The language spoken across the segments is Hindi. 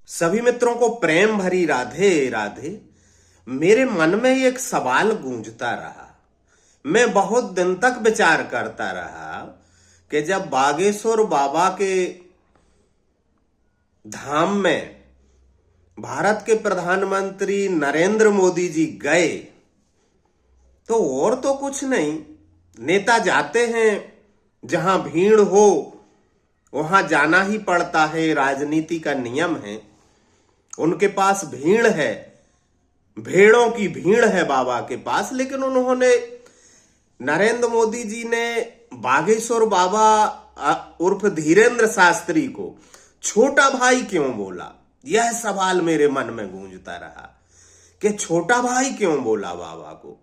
सभी मित्रों को प्रेम भरी राधे राधे। मेरे मन में एक सवाल गूंजता रहा। मैं बहुत दिन तक विचार करता रहा कि जब बागेश्वर बाबा के धाम में भारत के प्रधानमंत्री नरेंद्र मोदी जी गए तो और तो कुछ नहीं, नेता जाते हैं जहां भीड़ हो वहां जाना ही पड़ता है, राजनीति का नियम है। उनके पास भीड़ है, भेड़ों की भीड़ है बाबा के पास, लेकिन उन्होंने नरेंद्र मोदी जी ने बागेश्वर बाबा उर्फ धीरेंद्र शास्त्री को छोटा भाई क्यों बोला? यह सवाल मेरे मन में गूंजता रहा कि छोटा भाई क्यों बोला बाबा को।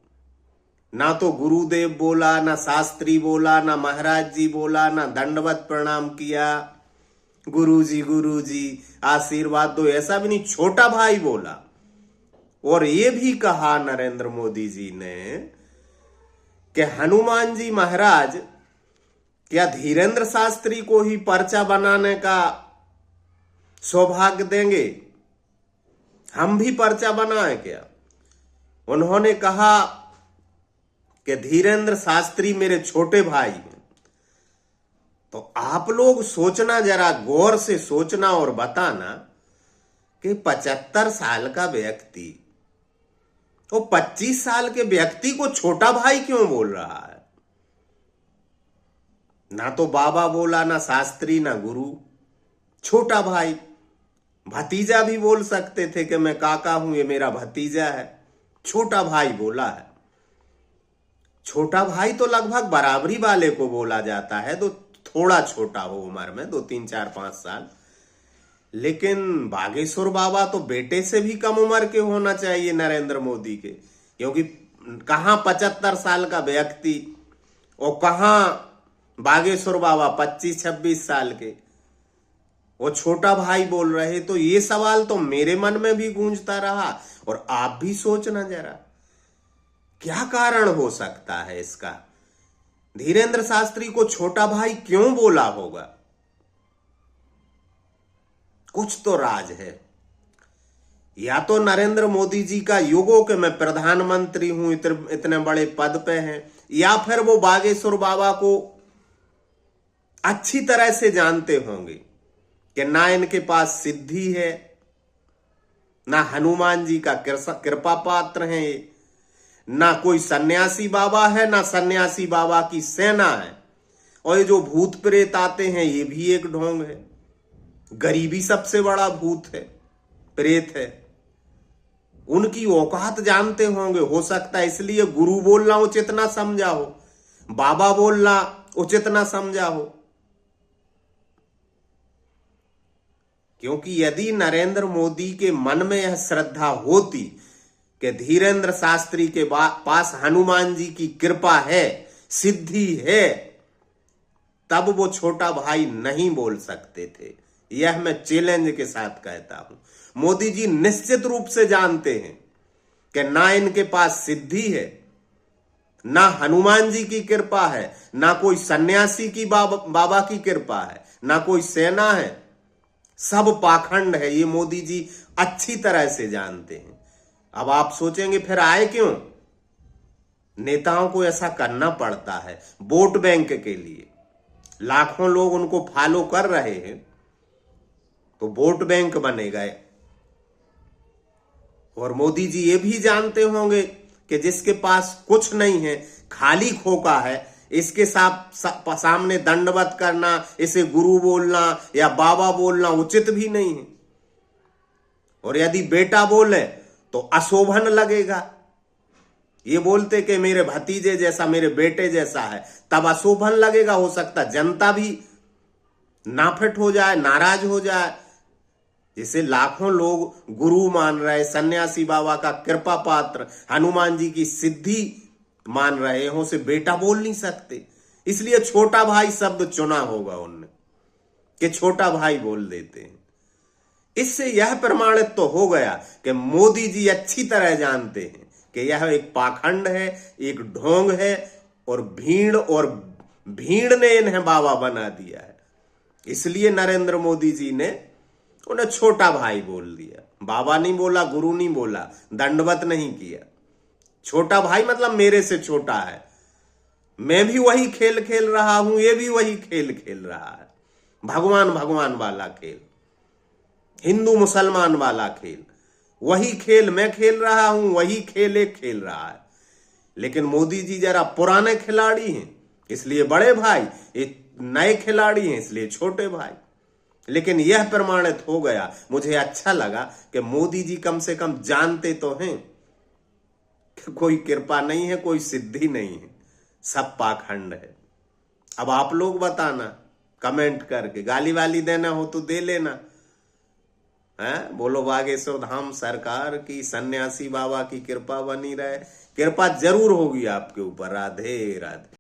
ना तो गुरुदेव बोला, ना शास्त्री बोला, ना महाराज जी बोला, ना दंडवत प्रणाम किया, गुरु जी आशीर्वाद दो, ऐसा भी नहीं, छोटा भाई बोला। और ये भी कहा नरेंद्र मोदी जी ने कि हनुमान जी महाराज क्या धीरेंद्र शास्त्री को ही पर्चा बनाने का सौभाग्य देंगे? हम भी पर्चा बनाए क्या? उन्होंने कहा कि धीरेंद्र शास्त्री मेरे छोटे भाई हैं। तो आप लोग सोचना, जरा गौर से सोचना और बताना कि 75 साल का व्यक्ति तो 25 साल के व्यक्ति को छोटा भाई क्यों बोल रहा है? ना तो बाबा बोला, ना शास्त्री, ना गुरु, छोटा भाई। भतीजा भी बोल सकते थे कि मैं काका हूं, ये मेरा भतीजा है। छोटा भाई बोला है। छोटा भाई तो लगभग बराबरी वाले को बोला जाता है, तो थोड़ा छोटा हो उम्र में, 2 3 4 5 साल। लेकिन बागेश्वर बाबा तो बेटे से भी कम उम्र के होना चाहिए नरेंद्र मोदी के, क्योंकि कहां 75 साल का व्यक्ति और कहां बागेश्वर बाबा 25 26 साल के, वो छोटा भाई बोल रहे। तो ये सवाल तो मेरे मन में भी गूंजता रहा और आप भी सोचना जरा, क्या कारण हो सकता है इसका? धीरेंद्र शास्त्री को छोटा भाई क्यों बोला होगा? कुछ तो राज है। या तो नरेंद्र मोदी जी का युगो कि मैं प्रधानमंत्री हूं, इतने बड़े पद पे हैं, या फिर वो बागेश्वर बाबा को अच्छी तरह से जानते होंगे कि ना इनके पास सिद्धि है, ना हनुमान जी का कृपा पात्र है, ना कोई सन्यासी बाबा है, ना सन्यासी बाबा की सेना है। और ये जो भूत प्रेत आते हैं ये भी एक ढोंग है। गरीबी सबसे बड़ा भूत है, प्रेत है। उनकी औकात जानते होंगे, हो सकता है इसलिए गुरु बोलना उचित ना समझा हो, बाबा बोलना उचित ना समझा हो। क्योंकि यदि नरेंद्र मोदी के मन में यह श्रद्धा होती कि धीरेंद्र शास्त्री के पास हनुमान जी की कृपा है, सिद्धि है, तब वो छोटा भाई नहीं बोल सकते थे। यह मैं चैलेंज के साथ कहता हूं। मोदी जी निश्चित रूप से जानते हैं कि ना इनके पास सिद्धि है, ना हनुमान जी की कृपा है, ना कोई सन्यासी की बाबा की कृपा है, ना कोई सेना है, सब पाखंड है। ये मोदी जी अच्छी तरह से जानते हैं। अब आप सोचेंगे फिर आए क्यों? नेताओं को ऐसा करना पड़ता है वोट बैंक के लिए। लाखों लोग उनको फॉलो कर रहे हैं तो वोट बैंक बने गए। और मोदी जी ये भी जानते होंगे कि जिसके पास कुछ नहीं है, खाली खोखा है, इसके सामने दंडवत करना, इसे गुरु बोलना या बाबा बोलना उचित भी नहीं है। और यदि बेटा बोले तो अशोभन लगेगा। ये बोलते कि मेरे भतीजे जैसा, मेरे बेटे जैसा है, तब अशोभन लगेगा। हो सकता जनता भी नाफिट हो जाए, नाराज हो जाए। जिसे लाखों लोग गुरु मान रहे, सन्यासी बाबा का कृपा पात्र, हनुमान जी की सिद्धि मान रहे हो, उसे बेटा बोल नहीं सकते। इसलिए छोटा भाई शब्द चुना होगा उनने कि छोटा भाई बोल देते हैं। इससे यह प्रमाणित तो हो गया कि मोदी जी अच्छी तरह जानते हैं कि यह एक पाखंड है, एक ढोंग है, और भीड़ ने इन्हें बाबा बना दिया है। इसलिए नरेंद्र मोदी जी ने उन्हें छोटा भाई बोल दिया, बाबा नहीं बोला, गुरु नहीं बोला, दंडवत नहीं किया। छोटा भाई मतलब मेरे से छोटा है, मैं भी वही खेल खेल रहा हूं, ये भी वही खेल खेल रहा है, भगवान भगवान वाला खेल, हिंदू मुसलमान वाला खेल, वही खेल मैं खेल रहा हूं, वही खेल एक खेल रहा है। लेकिन मोदी जी जरा पुराने खिलाड़ी हैं इसलिए बड़े भाई, ये नए खिलाड़ी हैं इसलिए छोटे भाई। लेकिन यह प्रमाणित हो गया, मुझे अच्छा लगा कि मोदी जी कम से कम जानते तो हैं कि कोई कृपा नहीं है, कोई सिद्धि नहीं है, सब पाखंड है। अब आप लोग बताना कमेंट करके, गाली वाली देना हो तो दे लेना है। बोलो बागेश्वर धाम सरकार की, सन्यासी बाबा की कृपा बनी रहे। कृपा जरूर होगी आपके ऊपर। राधे राधे।